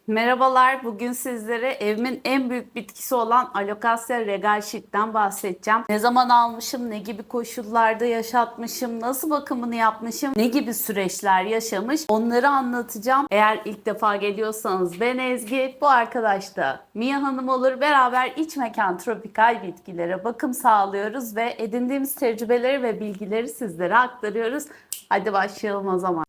Merhabalar, bugün sizlere evimin en büyük bitkisi olan Alocasia regal Chic''den bahsedeceğim. Ne zaman almışım, ne gibi koşullarda yaşatmışım, nasıl bakımını yapmışım, ne gibi süreçler yaşamış onları anlatacağım. Eğer ilk defa geliyorsanız ben Ezgi, bu arkadaş da Mia Hanım olur. Beraber iç mekan tropikal bitkilere bakım sağlıyoruz ve edindiğimiz tecrübeleri ve bilgileri sizlere aktarıyoruz. Hadi başlayalım o zaman.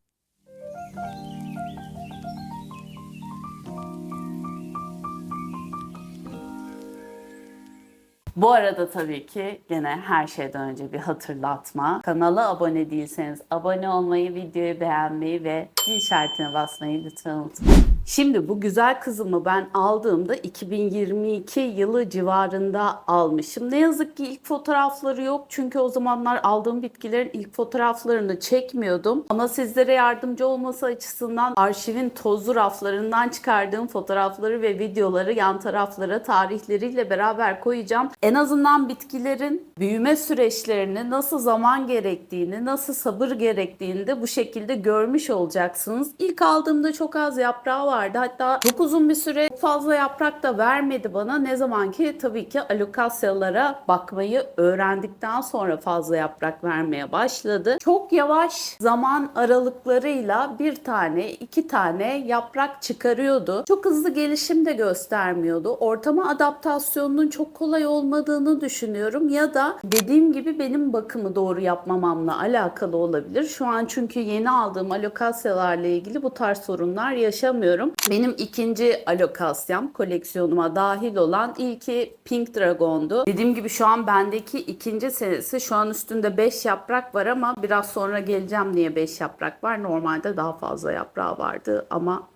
Bu arada tabii ki gene her şeyden önce bir hatırlatma. Kanala abone değilseniz abone olmayı, videoyu beğenmeyi ve zil işaretine basmayı lütfen unutmayın. Şimdi bu güzel kızımı ben aldığımda 2022 yılı civarında almışım. Ne yazık ki ilk fotoğrafları yok. Çünkü o zamanlar aldığım bitkilerin ilk fotoğraflarını çekmiyordum. Ama sizlere yardımcı olması açısından arşivin tozlu raflarından çıkardığım fotoğrafları ve videoları yan taraflara tarihleriyle beraber koyacağım. En azından bitkilerin büyüme süreçlerini, nasıl zaman gerektiğini, nasıl sabır gerektiğini de bu şekilde görmüş olacaksınız. İlk aldığımda çok az yaprağı vardı. Hatta çok uzun bir süre fazla yaprak da vermedi bana. Ne zaman ki tabii ki alokasyalara bakmayı öğrendikten sonra fazla yaprak vermeye başladı. Çok yavaş zaman aralıklarıyla bir tane, iki tane yaprak çıkarıyordu. Çok hızlı gelişim de göstermiyordu. Ortama adaptasyonunun çok kolay olmadığını düşünüyorum ya da dediğim gibi benim bakımı doğru yapmamamla alakalı olabilir. Şu an çünkü yeni aldığım alokasyalarla ilgili bu tarz sorunlar yaşamıyorum. Benim ikinci alokasyam koleksiyonuma dahil olan ilki Pink Dragon'du. Dediğim gibi şu an bendeki ikinci senesi. Şu an üstünde 5 yaprak var ama biraz sonra geleceğim niye 5 yaprak var. Normalde daha fazla yaprağı vardı ama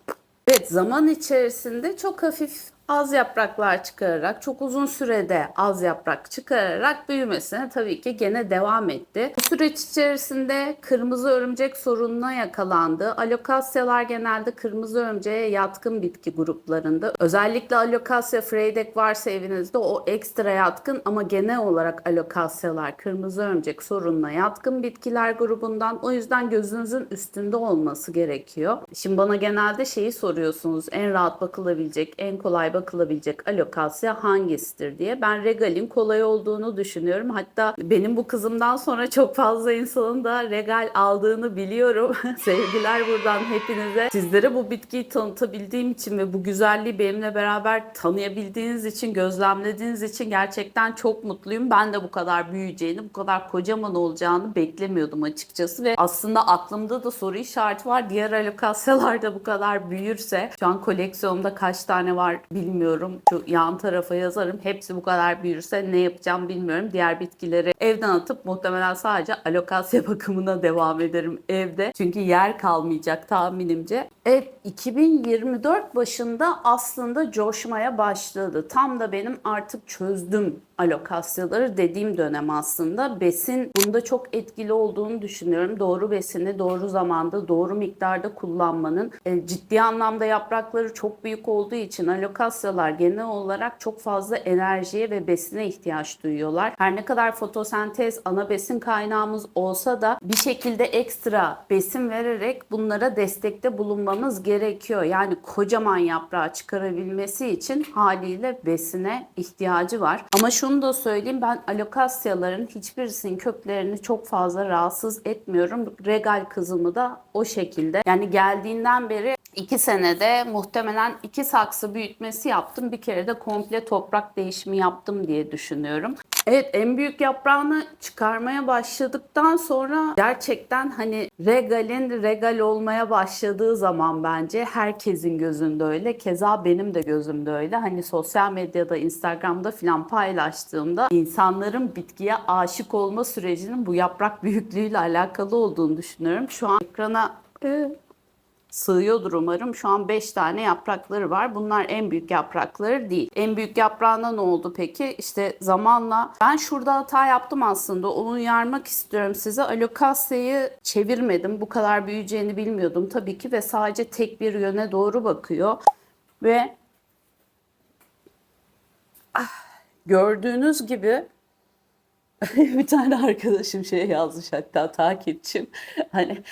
evet, zaman içerisinde çok hafif az yapraklar çıkararak, çok uzun sürede az yaprak çıkararak büyümesine tabii ki gene devam etti. Bu süreç içerisinde kırmızı örümcek sorununa yakalandı. Alokasyalar genelde kırmızı örümceğe yatkın bitki gruplarında. Özellikle Alocasia freydek varsa evinizde o ekstra yatkın ama genel olarak alokasyalar kırmızı örümcek sorununa yatkın bitkiler grubundan. O yüzden gözünüzün üstünde olması gerekiyor. Şimdi bana genelde şeyi soruyorsunuz. En rahat bakılabilecek, en kolay bakılabilecek alokasya hangisidir diye. Ben regalin kolay olduğunu düşünüyorum. Hatta benim bu kızımdan sonra çok fazla insanın da regal aldığını biliyorum. Sevgiler buradan hepinize. Sizlere bu bitkiyi tanıtabildiğim için ve bu güzelliği benimle beraber tanıyabildiğiniz için, gözlemlediğiniz için gerçekten çok mutluyum. Ben de bu kadar büyüyeceğini, bu kadar kocaman olacağını beklemiyordum açıkçası ve aslında aklımda da soru işareti var. Diğer alokasyalar da bu kadar büyürse, şu an koleksiyonumda kaç tane var bilmiyorum. Şu yan tarafa yazarım. Hepsi bu kadar büyürse ne yapacağım bilmiyorum. Diğer bitkileri evden atıp muhtemelen sadece alokasya bakımına devam ederim evde. Çünkü yer kalmayacak tahminimce. Evet, 2024 başında aslında coşmaya başladı. Tam da benim artık çözdüm alokasyaları dediğim dönem aslında. Besin bunda çok etkili olduğunu düşünüyorum. Doğru besini doğru zamanda, doğru miktarda kullanmanın ciddi anlamda yaprakları çok büyük olduğu için alokasyalar genel olarak çok fazla enerjiye ve besine ihtiyaç duyuyorlar. Her ne kadar fotosentez ana besin kaynağımız olsa da bir şekilde ekstra besin vererek bunlara destekte bulunmamız gerekiyor. Yani kocaman yaprağı çıkarabilmesi için haliyle besine ihtiyacı var. Ama şunu da söyleyeyim, ben alokasyaların hiçbirisinin köklerini çok fazla rahatsız etmiyorum. Regal kızımı da o şekilde. Yani geldiğinden beri 2 senede muhtemelen 2 saksı büyütmesi yaptım. Bir kere de komple toprak değişimi yaptım diye düşünüyorum. Evet, en büyük yaprağını çıkarmaya başladıktan sonra gerçekten hani regalin regal olmaya başladığı zaman bence herkesin gözünde öyle. Keza benim de gözümde öyle. Hani sosyal medyada, Instagram'da falan paylaştığımda insanların bitkiye aşık olma sürecinin bu yaprak büyüklüğüyle alakalı olduğunu düşünüyorum. Şu an ekrana sığıyordur umarım. Şu an 5 tane yaprakları var. Bunlar en büyük yaprakları değil. En büyük yaprağına ne oldu peki? İşte zamanla ben şurada hata yaptım aslında. Onu uyarmak istiyorum size. Alokasya'yı çevirmedim. Bu kadar büyüyeceğini bilmiyordum tabii ki ve sadece tek bir yöne doğru bakıyor. Ve gördüğünüz gibi bir tane arkadaşım şey yazmış, hatta takipçim. Hani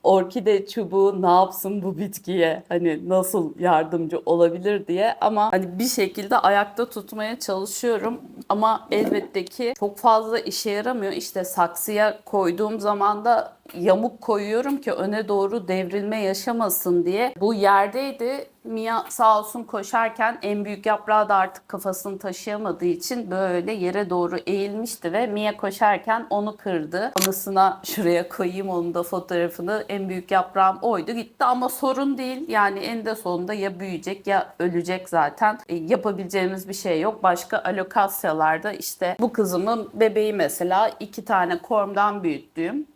orkide çubuğu ne yapsın bu bitkiye? Hani nasıl yardımcı olabilir diye, ama hani bir şekilde ayakta tutmaya çalışıyorum. Ama elbette ki çok fazla işe yaramıyor. İşte saksıya koyduğum zaman da yamuk koyuyorum ki öne doğru devrilme yaşamasın diye. Bu yerdeydi. Mia sağ olsun koşarken en büyük yaprağı da artık kafasını taşıyamadığı için böyle yere doğru eğilmişti ve Mia koşarken onu kırdı. Anısına şuraya koyayım onun da fotoğrafını. En büyük yaprağım oydu, gitti, ama sorun değil. Yani eninde sonunda ya büyüyecek ya ölecek zaten. Yapabileceğimiz bir şey yok. Başka alokasyalarda işte bu kızımın bebeği mesela 2 tane kormdan büyüttüğüm.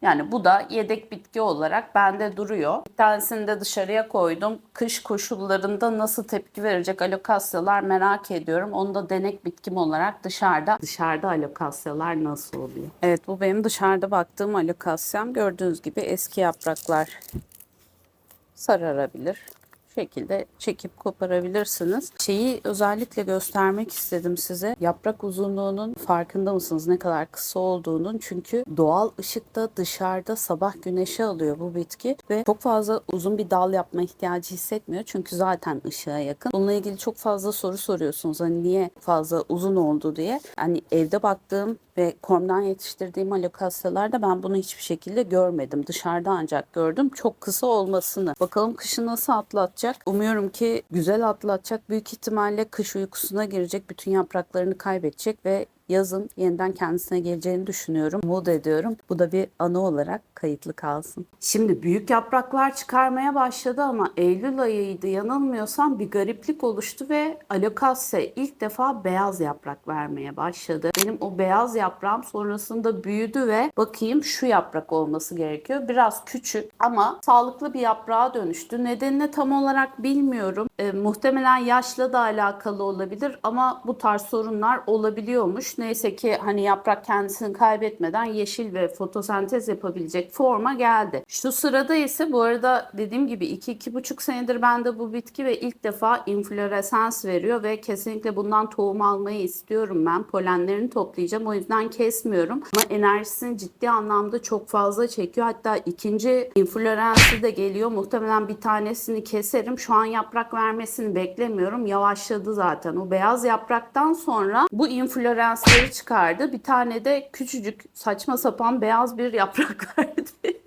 Yani bu da yedek bitki olarak bende duruyor. Bir tanesini de dışarıya koydum. Kış koşullarında nasıl tepki verecek alokasyalar merak ediyorum. Onu da denek bitkim olarak dışarıda. Dışarıda alokasyalar nasıl oluyor? Evet, bu benim dışarıda baktığım alokasyam. Gördüğünüz gibi eski yapraklar sararabilir. Şekilde çekip koparabilirsiniz. Şeyi özellikle göstermek istedim size. Yaprak uzunluğunun farkında mısınız? Ne kadar kısa olduğunun. Çünkü doğal ışıkta dışarıda sabah güneşi alıyor bu bitki ve çok fazla uzun bir dal yapma ihtiyacı hissetmiyor. Çünkü zaten ışığa yakın. Bununla ilgili çok fazla soru soruyorsunuz. Hani niye fazla uzun oldu diye. Hani evde baktığım ve kormdan yetiştirdiğim alokasyalarda ben bunu hiçbir şekilde görmedim. Dışarıda ancak gördüm çok kısa olmasını. Bakalım kışı nasıl atlatacak? Umuyorum ki güzel atlatacak. Büyük ihtimalle kış uykusuna girecek, bütün yapraklarını kaybedecek ve yazın yeniden kendisine geleceğini düşünüyorum. Umut ediyorum. Bu da bir anı olarak kayıtlı kalsın. Şimdi büyük yapraklar çıkarmaya başladı ama Eylül ayıydı yanılmıyorsam, bir gariplik oluştu ve alokasya ilk defa beyaz yaprak vermeye başladı. Benim o beyaz yaprağım sonrasında büyüdü ve bakayım şu yaprak olması gerekiyor. Biraz küçük ama sağlıklı bir yaprağa dönüştü. Nedenini tam olarak bilmiyorum. Muhtemelen yaşla da alakalı olabilir ama bu tarz sorunlar olabiliyormuş. Neyse ki hani yaprak kendisini kaybetmeden yeşil ve fotosentez yapabilecek forma geldi. Şu sırada ise bu arada dediğim gibi 2-2,5 senedir bende bu bitki ve ilk defa infloresans veriyor ve kesinlikle bundan tohum almayı istiyorum ben. Polenlerini toplayacağım, o yüzden kesmiyorum. Ama enerjisini ciddi anlamda çok fazla çekiyor. Hatta ikinci inflorensi de geliyor. Muhtemelen bir tanesini keserim. Şu an yaprak vermesini beklemiyorum. Yavaşladı zaten. O beyaz yapraktan sonra bu infloresleri çıkardı. Bir tane de küçücük saçma sapan beyaz bir yaprak verdi.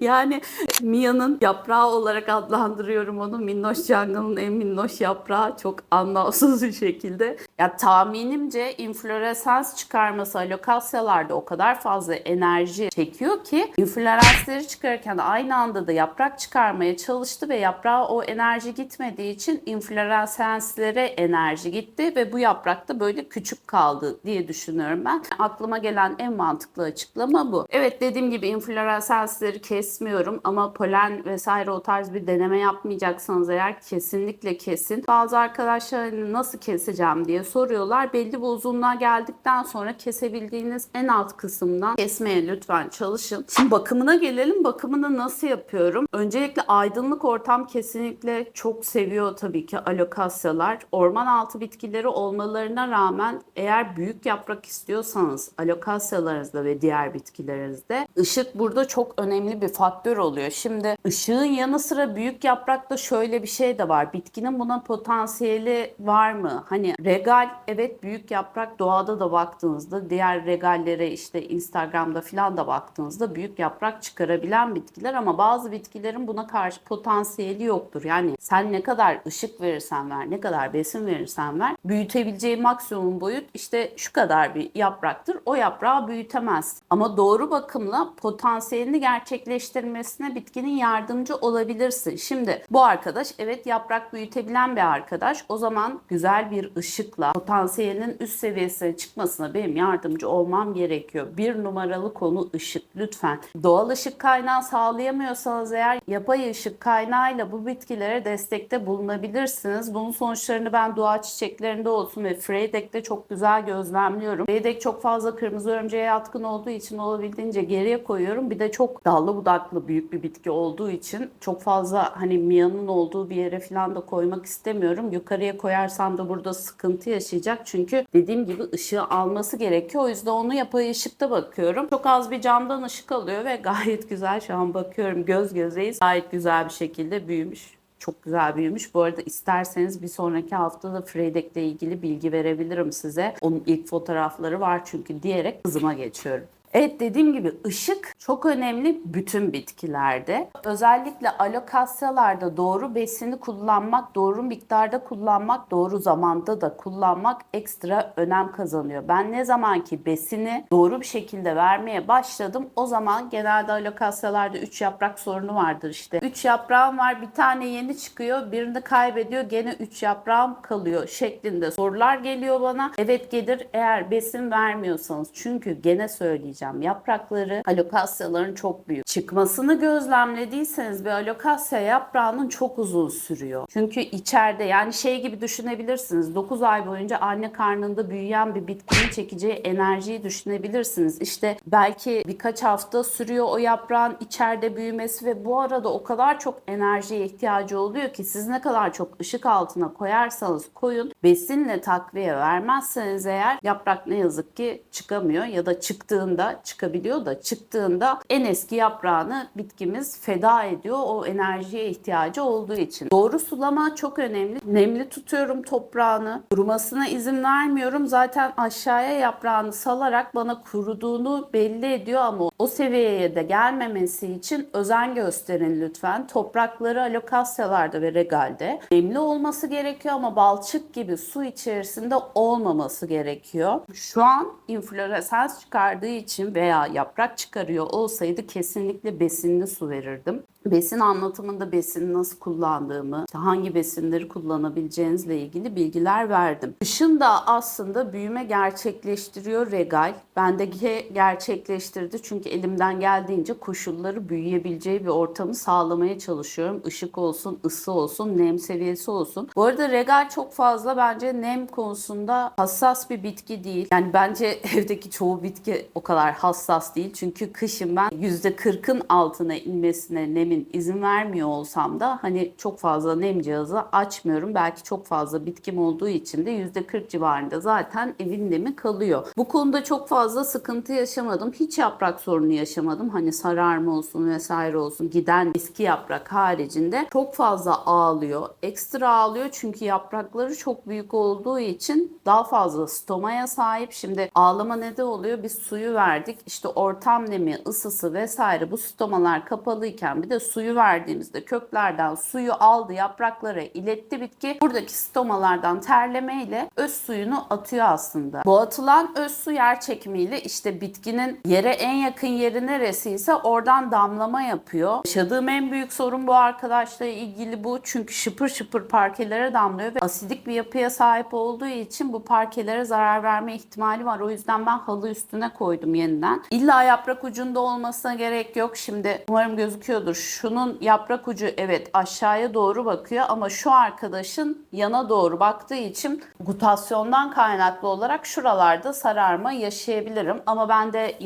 Yani Mia'nın yaprağı olarak adlandırıyorum onu. Minnoş Jungle'ın en minnoş yaprağı, çok anlamsız bir şekilde. Ya tahminimce infloresans çıkarması alokasyalarda o kadar fazla enerji çekiyor ki infloresensleri çıkarırken aynı anda da yaprak çıkarmaya çalıştı ve yaprağa o enerji gitmediği için infloresenslere enerji gitti ve bu yaprak da böyle küçük kaldı diye düşünüyorum ben. Aklıma gelen en mantıklı açıklama bu. Evet, dediğim gibi infloresensleri kesmiyorum ama polen vesaire o tarz bir deneme yapmayacaksanız eğer kesinlikle kesin. Bazı arkadaşlar hani nasıl keseceğim diye soruyorlar. Belli bir uzunluğa geldikten sonra kesebildiğiniz en alt kısımdan kesmeye lütfen çalışın. Şimdi bakımına gelelim. Bakımını nasıl yapıyorum? Öncelikle aydınlık ortam kesinlikle çok seviyor tabii ki alokasyalar. Orman altı bitkileri olmalarına rağmen eğer büyük yaprak istiyorsanız alokasyalarınızda ve diğer bitkilerinizde ışık burada çok önemli bir faktör oluyor. Şimdi ışığın yanı sıra büyük yaprakta şöyle bir şey de var. Bitkinin buna potansiyeli var mı? Hani regal, evet, büyük yaprak doğada da baktığınızda, diğer regallere işte Instagram'da falan da baktığınızda büyük yaprak çıkarabilen bitkiler, ama bazı bitkilerin buna karşı potansiyeli yoktur. Yani sen ne kadar ışık verirsen ver, ne kadar besin verirsen ver, büyütebileceği maksimum boyut işte şu kadar bir yapraktır. O yaprağı büyütemez. Ama doğru bakımla potansiyelini gerçekleştirmesine bitkinin yardımcı olabilirsin. Şimdi bu arkadaş evet yaprak büyütebilen bir arkadaş. O zaman güzel bir ışıkla potansiyelinin üst seviyesine çıkmasına benim yardımcı olmam gerekiyor. Bir numaralı konu ışık lütfen. Doğal ışık kaynağı sağlayamıyorsanız eğer yapay ışık kaynağıyla bu bitkilere destekte bulunabilirsiniz. Bunun sonuçlarını ben doğa çiçeklerinde olsun ve Freydek'te çok güzel gözlemliyorum. Freydek çok fazla kırmızı örümceğe yatkın olduğu için olabildiğince geriye koyuyorum. Bir de çok dallı budaklı büyük bir bitki olduğu için çok fazla hani Mia'nın olduğu bir yere falan da koymak istemiyorum. Yukarıya koyarsam da burada sıkıntı yaşayacak. Çünkü dediğim gibi ışığı alması gerekiyor. O yüzden onu yapay ışıkta bakıyorum. Çok az bir camdan ışık alıyor ve gayet güzel. Şu an bakıyorum, göz gözeyiz. Gayet güzel bir şekilde büyümüş. Çok güzel büyümüş. Bu arada isterseniz bir sonraki hafta da Freydek'le ilgili bilgi verebilirim size. Onun ilk fotoğrafları var çünkü diyerek kızıma geçiyorum. Evet, dediğim gibi ışık çok önemli bütün bitkilerde. Özellikle alokasyalarda doğru besini kullanmak, doğru miktarda kullanmak, doğru zamanda da kullanmak ekstra önem kazanıyor. Ben ne zaman ki besini doğru bir şekilde vermeye başladım, o zaman genelde alokasyalarda 3 yaprak sorunu vardır işte. 3 yaprağım var, bir tane yeni çıkıyor, birini kaybediyor, gene 3 yaprağım kalıyor şeklinde sorular geliyor bana. Evet, gelir eğer besin vermiyorsanız. Çünkü gene söyleyeceğim, yaprakları alokasyaların çok büyük. Çıkmasını gözlemlediyseniz bir alokasya yaprağının çok uzun sürüyor. Çünkü içeride, yani şey gibi düşünebilirsiniz. 9 ay boyunca anne karnında büyüyen bir bitkinin çekeceği enerjiyi düşünebilirsiniz. İşte belki birkaç hafta sürüyor o yaprağın içeride büyümesi ve bu arada o kadar çok enerjiye ihtiyacı oluyor ki siz ne kadar çok ışık altına koyarsanız koyun, besinle takviye vermezseniz eğer yaprak ne yazık ki çıkamıyor ya da çıktığında çıkabiliyor da çıktığında en eski yaprağını bitkimiz feda ediyor o enerjiye ihtiyacı olduğu için. Doğru sulama çok önemli. Nemli tutuyorum toprağını. Kurumasına izin vermiyorum. Zaten aşağıya yaprağını salarak bana kuruduğunu belli ediyor ama o seviyeye de gelmemesi için özen gösterin lütfen. Toprakları alokasyalarda ve regalde nemli olması gerekiyor ama balçık gibi su içerisinde olmaması gerekiyor. Şu an infloresans çıkardığı için veya yaprak çıkarıyor olsaydı kesinlikle besinli su verirdim. Besin anlatımında besini nasıl kullandığımı, hangi besinleri kullanabileceğinizle ilgili bilgiler verdim. Kışın da aslında büyüme gerçekleştiriyor regal. Bendeki gerçekleştirdi çünkü elimden geldiğince koşulları büyüyebileceği bir ortamı sağlamaya çalışıyorum. Işık olsun, ısı olsun, nem seviyesi olsun. Bu arada regal çok fazla bence nem konusunda hassas bir bitki değil. Yani bence evdeki çoğu bitki o kadar hassas değil. Çünkü kışın ben %40'ın altına inmesine nemin izin vermiyor olsam da hani çok fazla nem cihazı açmıyorum. Belki çok fazla bitkim olduğu için de %40 civarında zaten evin nemi kalıyor. Bu konuda çok fazla sıkıntı yaşamadım. Hiç yaprak sorunu yaşamadım. Hani sararma olsun vesaire olsun, giden eski yaprak haricinde çok fazla ağlıyor. Ekstra ağlıyor çünkü yaprakları çok büyük olduğu için daha fazla stomaya sahip. Şimdi ağlama ne de oluyor? Biz suyu verdik. İşte ortam nemi, ısısı vesaire bu stomalar kapalıyken bir de suyu verdiğimizde köklerden suyu aldı, yapraklara iletti bitki. Buradaki stomalardan terlemeyle öz suyunu atıyor aslında. Bu atılan öz su yer çekimiyle işte bitkinin yere en yakın yeri neresiyse oradan damlama yapıyor. Yaşadığım en büyük sorun bu arkadaşla ilgili bu. Çünkü şıpır şıpır parkelere damlıyor ve asidik bir yapıya sahip olduğu için bu parkelere zarar verme ihtimali var. O yüzden ben halı üstüne koydum yeniden. İlla yaprak ucunda olmasına gerek yok. Şimdi umarım gözüküyordur. Şunun yaprak ucu evet aşağıya doğru bakıyor ama şu arkadaşın yana doğru baktığı için gutasyondan kaynaklı olarak şuralarda sararma yaşayabilirim. Ama ben de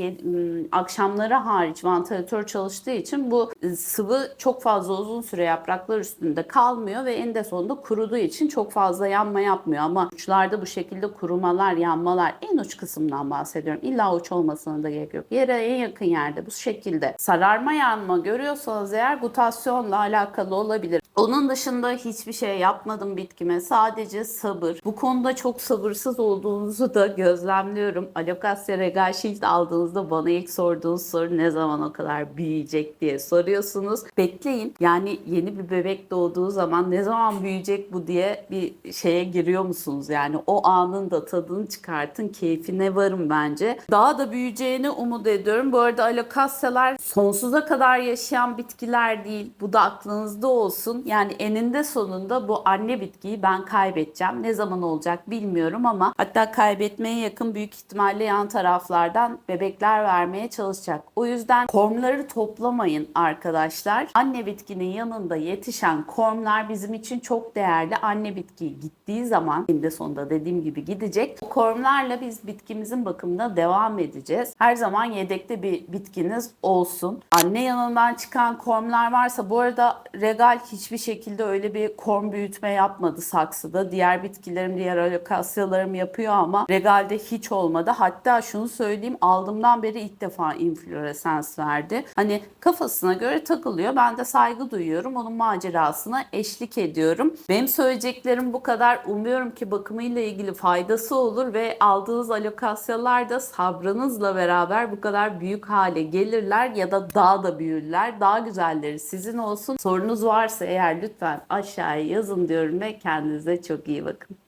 akşamları hariç vantilatör çalıştığı için bu sıvı çok fazla uzun süre yapraklar üstünde kalmıyor ve en de sonunda kuruduğu için çok fazla yanma yapmıyor. Ama uçlarda bu şekilde kurumalar, yanmalar, en uç kısımdan bahsediyorum. İlla uç olmasına da gerek yok. Yere en yakın yerde bu şekilde sararma, yanma görüyorsanız eğer gutasyonla alakalı olabilir. Onun dışında hiçbir şey yapmadım bitkime. Sadece sabır. Bu konuda çok sabırsız olduğunuzu da gözlemliyorum. Alokasya Regal Shield aldığınızda bana ilk sorduğunuz soru ne zaman o kadar büyüyecek diye soruyorsunuz. Bekleyin. Yani yeni bir bebek doğduğu zaman ne zaman büyüyecek bu diye bir şeye giriyor musunuz? Yani o anın da tadını çıkartın. Keyfine varın bence. Daha da büyüyeceğini umut ediyorum. Bu arada alokasyalar sonsuza kadar yaşayan bitkiler değil. Bu da aklınızda olsun. Yani eninde sonunda bu anne bitkiyi ben kaybedeceğim. Ne zaman olacak bilmiyorum ama hatta kaybetmeye yakın büyük ihtimalle yan taraflardan bebekler vermeye çalışacak. O yüzden kormları toplamayın arkadaşlar. Anne bitkinin yanında yetişen kormlar bizim için çok değerli. Anne bitki gittiği zaman eninde sonunda dediğim gibi gidecek. O kormlarla biz bitkimizin bakımına devam edeceğiz. Her zaman yedekte bir bitkiniz olsun. Anne yanından çıkan kormlar varsa bu arada regal hiçbir hiçbir şekilde öyle bir korm büyütme yapmadı saksıda. Diğer bitkilerim, diğer alokasyalarım yapıyor ama regalde hiç olmadı. Hatta şunu söyleyeyim, aldığımdan beri ilk defa infloresans verdi. Hani kafasına göre takılıyor. Ben de saygı duyuyorum. Onun macerasına eşlik ediyorum. Benim söyleyeceklerim bu kadar. Umuyorum ki bakımıyla ilgili faydası olur ve aldığınız alokasyalar da sabrınızla beraber bu kadar büyük hale gelirler ya da daha da büyürler. Daha güzelleri sizin olsun. Sorunuz varsa eğer lütfen aşağıya yazın diyorum ve kendinize çok iyi bakın.